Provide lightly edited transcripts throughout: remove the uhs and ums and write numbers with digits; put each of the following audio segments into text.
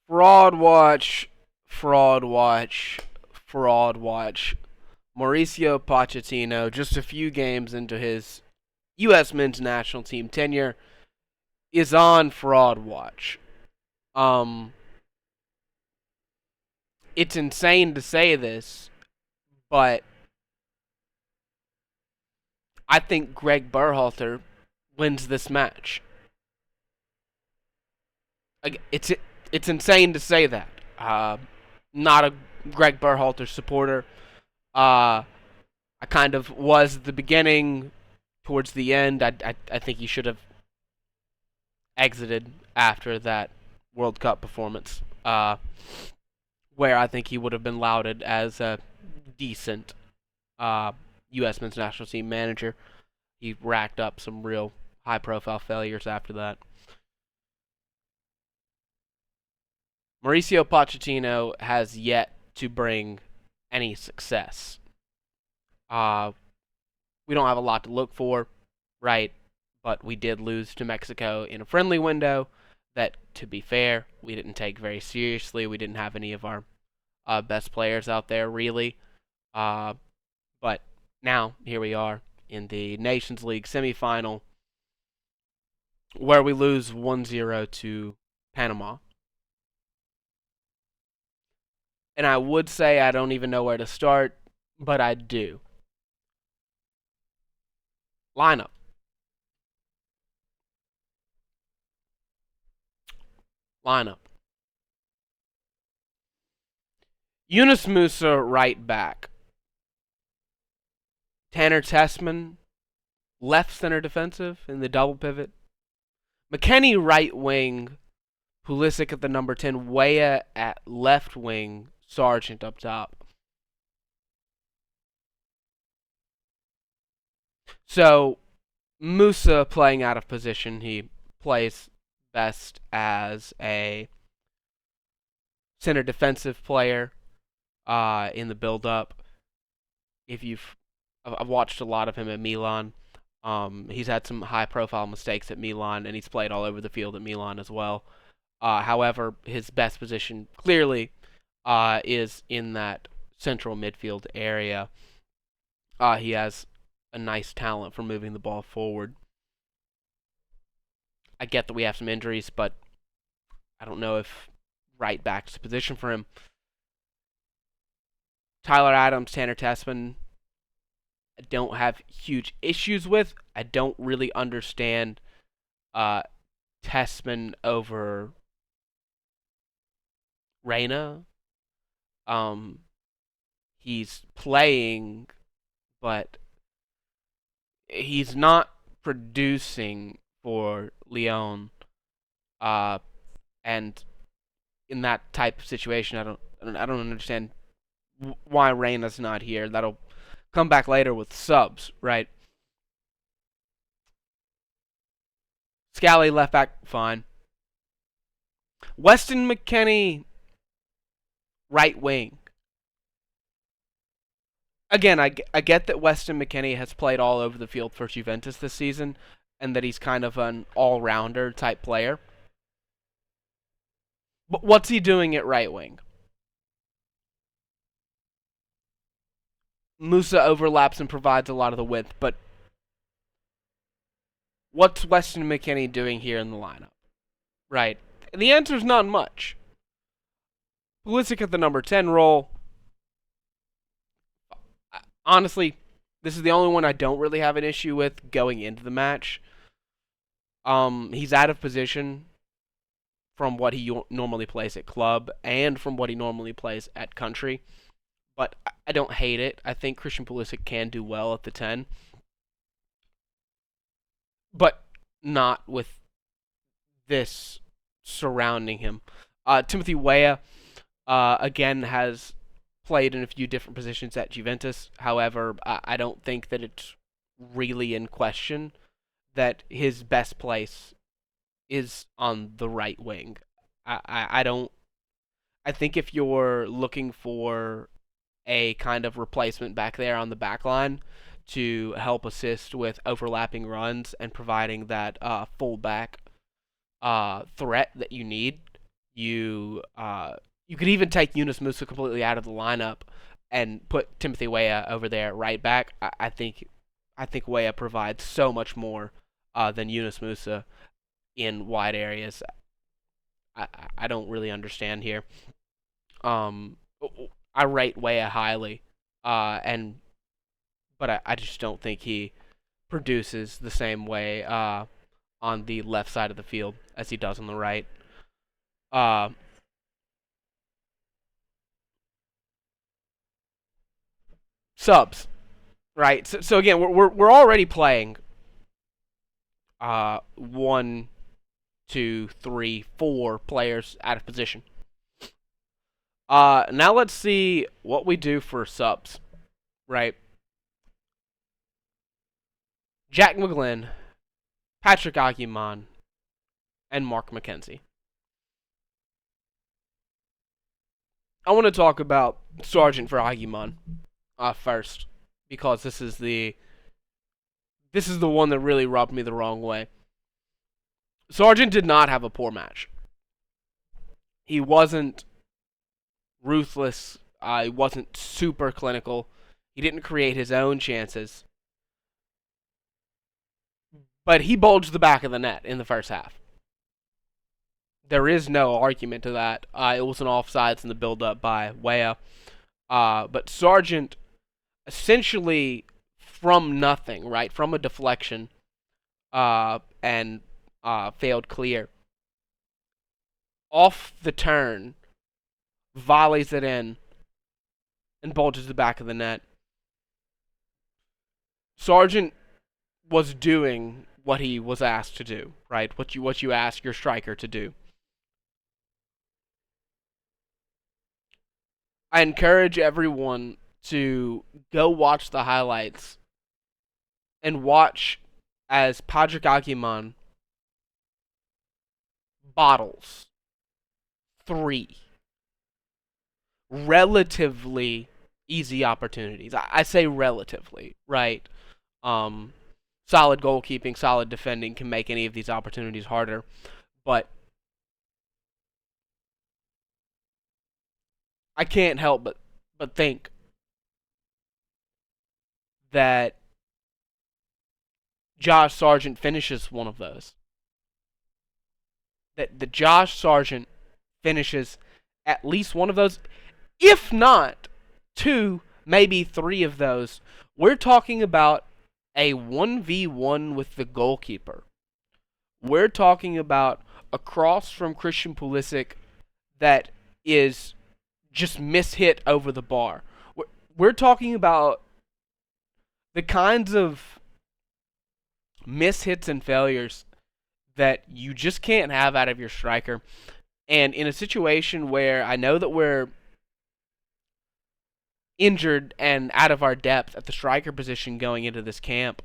Fraud watch, fraud watch, fraud watch. Mauricio Pochettino, just a few games into his U.S. men's national team tenure, is on fraud watch. Um, it's insane to say this, but I think Greg Berhalter wins this match. It's insane to say that. Not a Greg Berhalter supporter. I kind of was at the beginning. Towards the end, I think he should have exited after that World Cup performance, where I think he would have been lauded as a decent U.S. men's national team manager. He racked up some real high-profile failures after that. Mauricio Pochettino has yet to bring any success. Uh, we don't have a lot to look for, right? But we did lose to Mexico in a friendly window that, to be fair, we didn't take very seriously. We didn't have any of our best players out there, really. But now, here we are in the Nations League semifinal, where we lose 1-0 to Panama. And I would say I don't even know where to start, but I do. Lineup. Lineup. Yunus Musa, right back. Tanner Tessman, left center defensive in the double pivot. McKennie, right wing. Pulisic at the number 10. Weah at left wing. Sargent up top. So, Musa playing out of position. He plays best as a center defensive player in the build-up. I've watched a lot of him at Milan. He's had some high-profile mistakes at Milan, and he's played all over the field at Milan as well. However, his best position clearly is in that central midfield area. He has a nice talent for moving the ball forward. I get that we have some injuries, but I don't know if right back's the position for him. Tyler Adams, Tanner Tessman, I don't have huge issues with. I don't really understand Tessman over Reyna. He's playing, but he's not producing for Lyon. And in that type of situation, I don't understand why Reyna's not here. That'll come back later with subs, right? Scally left back, fine. Weston McKennie, right wing. Again, I get that Weston McKennie has played all over the field for Juventus this season, and that he's kind of an all-rounder type player. But what's he doing at right wing? Musa overlaps and provides a lot of the width, but what's Weston McKennie doing here in the lineup? Right. And the answer's not much. Pulisic at the number 10 role. Honestly, this is the only one I don't really have an issue with going into the match. He's out of position from what he normally plays at club and from what he normally plays at country. But I don't hate it. I think Christian Pulisic can do well at the 10. But not with this surrounding him. Timothy Weah, again, has played in a few different positions at Juventus. However, I don't think that it's really in question that his best place is on the right wing. I don't. I think if you're looking for a kind of replacement back there on the back line to help assist with overlapping runs and providing that fullback threat that you need, You could even take Yunus Musa completely out of the lineup and put Timothy Weah over there right back. I think Weah provides so much more than Yunus Musa in wide areas. I I don't really understand here. Um, I rate Weah highly, and but I just don't think he produces the same way on the left side of the field as he does on the right. Uh, Subs, right? So again, we're already playing one, two, three, four players out of position. Now let's see what we do for subs, right? Jack McGlynn, Patrick Aguiman, and Mark McKenzie. I want to talk about Sergeant for Aguiman first because this is the one that really rubbed me the wrong way. Sargent did not have a poor match. He wasn't ruthless. He wasn't super clinical. He didn't create his own chances. But he bulged the back of the net in the first half. There is no argument to that. It was an offsides in the build-up by Weah. But Sargent, essentially from nothing, right, from a deflection, and failed clear, off the turn, volleys it in, and bulges the back of the net. Sargent was doing what he was asked to do, right? What you ask your striker to do. I encourage everyone to go watch the highlights and watch as Patrick Aguiman bottles three relatively easy opportunities. I say relatively, right? Um, Solid goalkeeping, solid defending can make any of these opportunities harder, but I can't help but think that Josh Sargent finishes one of those. That the Josh Sargent finishes at least one of those, if not two, maybe three of those. We're talking about a 1v1 with the goalkeeper. We're talking about a cross from Christian Pulisic that is just mishit over the bar. We're talking about the kinds of mishits and failures that you just can't have out of your striker. And in a situation where I know that we're injured and out of our depth at the striker position going into this camp,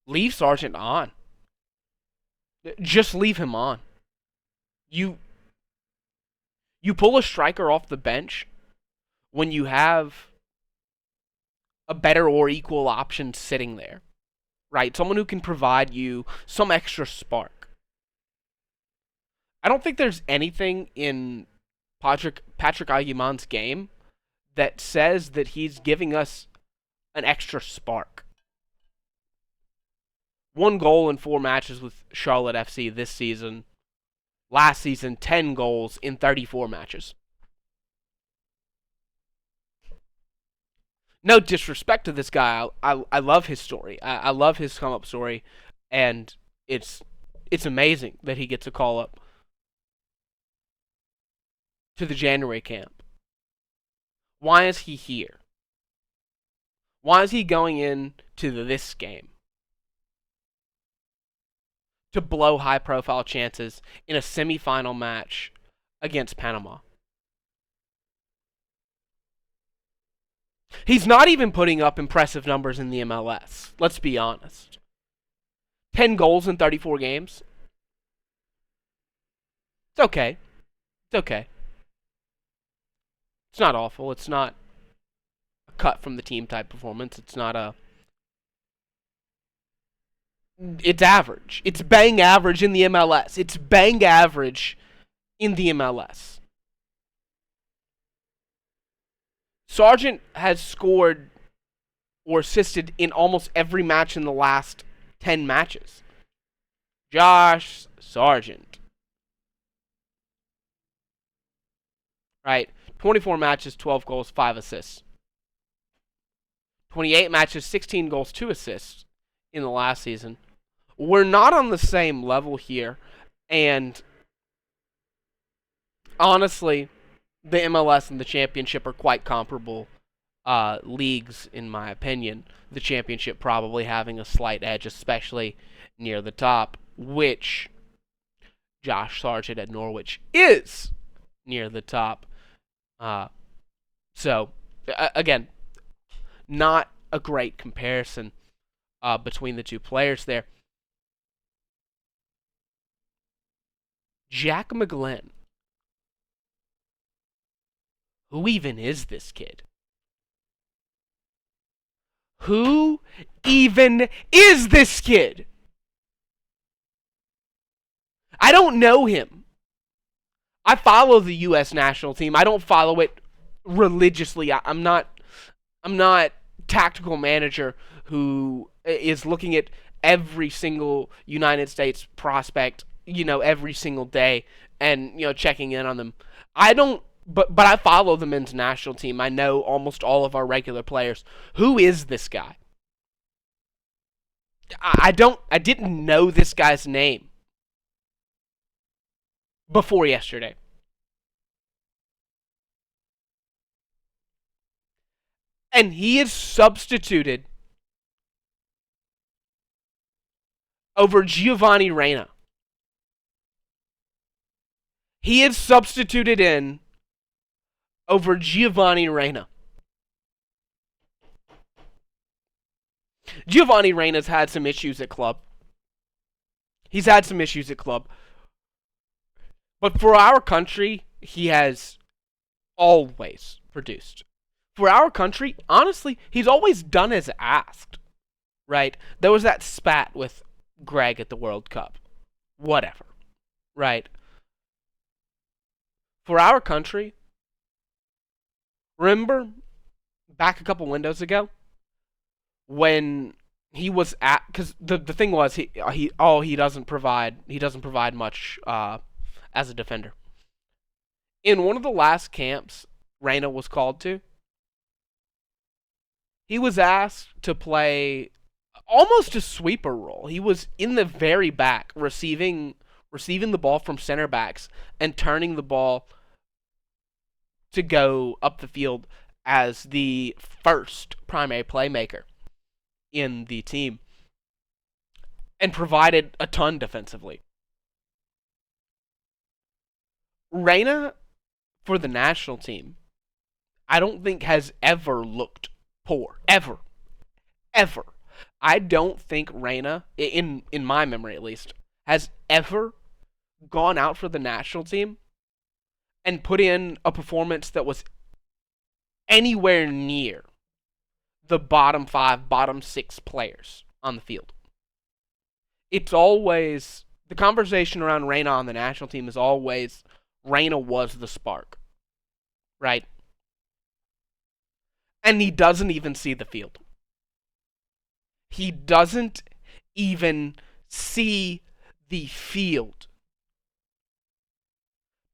leave Sargent on. Just leave him on. You pull a striker off the bench when you have a better or equal option sitting there, right? Someone who can provide you some extra spark. I don't think there's anything in Patrick Aguiman's game that says that he's giving us an extra spark. 1 goal in 4 matches with Charlotte FC this season. Last season, 10 goals in 34 matches. No disrespect to this guy. I love his story. I love his come up story, and it's amazing that he gets a call up to the January camp. Why is he here? Why is he going in to this game? To blow high profile chances in a semifinal match against Panama. He's not even putting up impressive numbers in the MLS. Let's be honest. 10 goals in 34 games. It's okay. It's okay. It's not awful. It's not a cut from the team type performance. It's not a It's average. It's bang average in the MLS. It's bang average in the MLS. Sargent has scored or assisted in almost every match in the last 10 matches. Josh Sargent. Right? 24 matches, 12 goals, 5 assists. 28 matches, 16 goals, 2 assists in the last season. We're not on the same level here. And honestly, the MLS and the championship are quite comparable leagues, in my opinion. The championship probably having a slight edge, especially near the top, which Josh Sargent at Norwich is near the top. Uh, so, again, not a great comparison between the two players there. Jack McGlynn. Who even is this kid? Who even is this kid? I don't know him. I follow the U.S. national team. I don't follow it religiously. I'm not tactical manager who is looking at every single United States prospect, every single day and, checking in on them. I don't, but I follow the men's national team. I know almost all of our regular players. Who is this guy? I didn't know this guy's name before yesterday. And he is substituted over Giovanni Reyna. He is substituted in over Giovanni Reyna. Giovanni Reyna's had some issues at club. He's had some issues at club. But for our country, he has always produced. For our country, honestly, he's always done as asked. Right? There was that spat with Greg at the World Cup. Whatever. Right? For our country, remember back a couple windows ago when he was at, because the thing was he doesn't provide much as a defender. In one of the last camps Reyna was called to, he was asked to play almost a sweeper role. He was in the very back, receiving the ball from center backs and turning the ball to go up the field as the first primary playmaker in the team, and provided a ton defensively. Reyna, for the national team, I don't think has ever looked poor. Ever. Ever. I don't think Reyna, in my memory at least, has ever gone out for the national team and put in a performance that was anywhere near the bottom 5, bottom 6 players on the field. It's always, the conversation around Reyna on the national team is always, Reyna was the spark. Right? And he doesn't even see the field. He doesn't even see the field.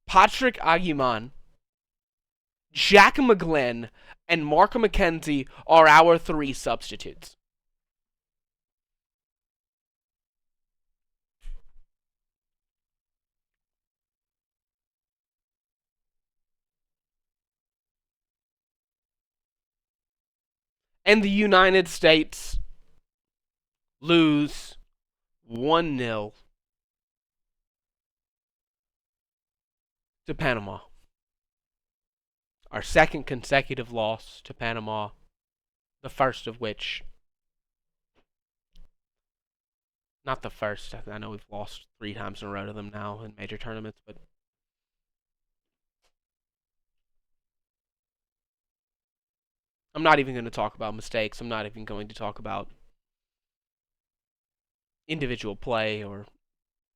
Patrick Aguiman, Jack McGlynn, and Marco McKenzie are our 3 substitutes. And the United States lose 1-0 to Panama. Our second consecutive loss to Panama, the first of which, not the first, I know we've lost 3 times in a row to them now in major tournaments, but I'm not even going to talk about mistakes. I'm not even going to talk about individual play or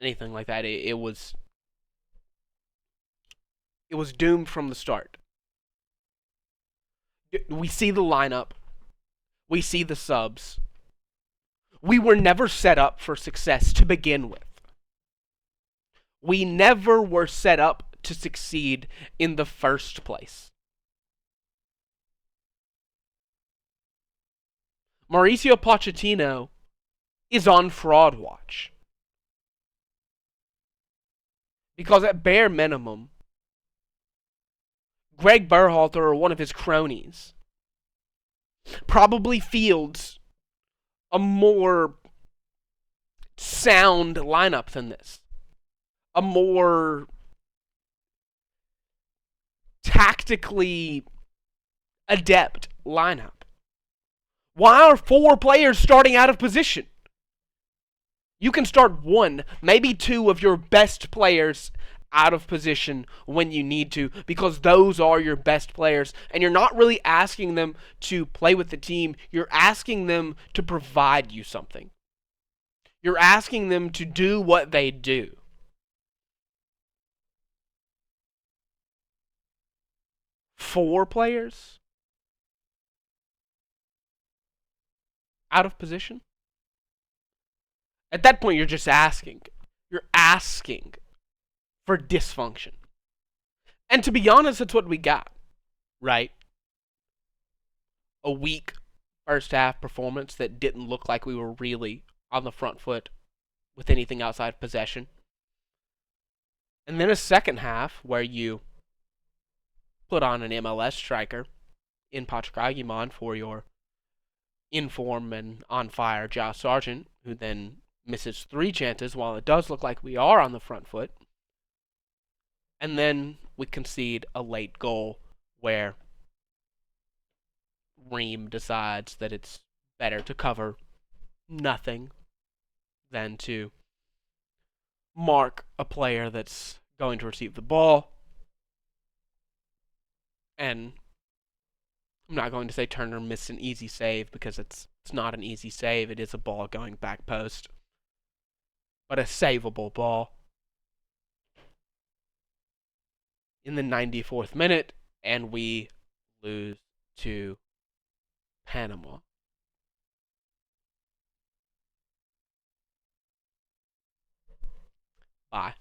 anything like that. It was doomed from the start. We see the lineup. We see the subs. We were never set up for success to begin with. We never were set up to succeed in the first place. Mauricio Pochettino is on fraud watch. Because at bare minimum, Greg Berhalter or one of his cronies probably fields a more sound lineup than this. A more tactically adept lineup. Why are 4 players starting out of position? You can start 1, maybe 2 of your best players out of position when you need to, because those are your best players, and you're not really asking them to play with the team. You're asking them to provide you something. You're asking them to do what they do. Four players out of position? At that point, you're just asking. You're asking for dysfunction. And to be honest, that's what we got, right? A weak first half performance that didn't look like we were really on the front foot with anything outside possession. And then a second half where you put on an MLS striker in Patrick Aguiman for your in-form and on-fire Josh Sargent, who then misses 3 chances while it does look like we are on the front foot. And then we concede a late goal where Ream decides that it's better to cover nothing than to mark a player that's going to receive the ball. And I'm not going to say Turner missed an easy save because it's not an easy save. It is a ball going back post. But a savable ball. In the 94th minute, and we lose to Panama. Bye.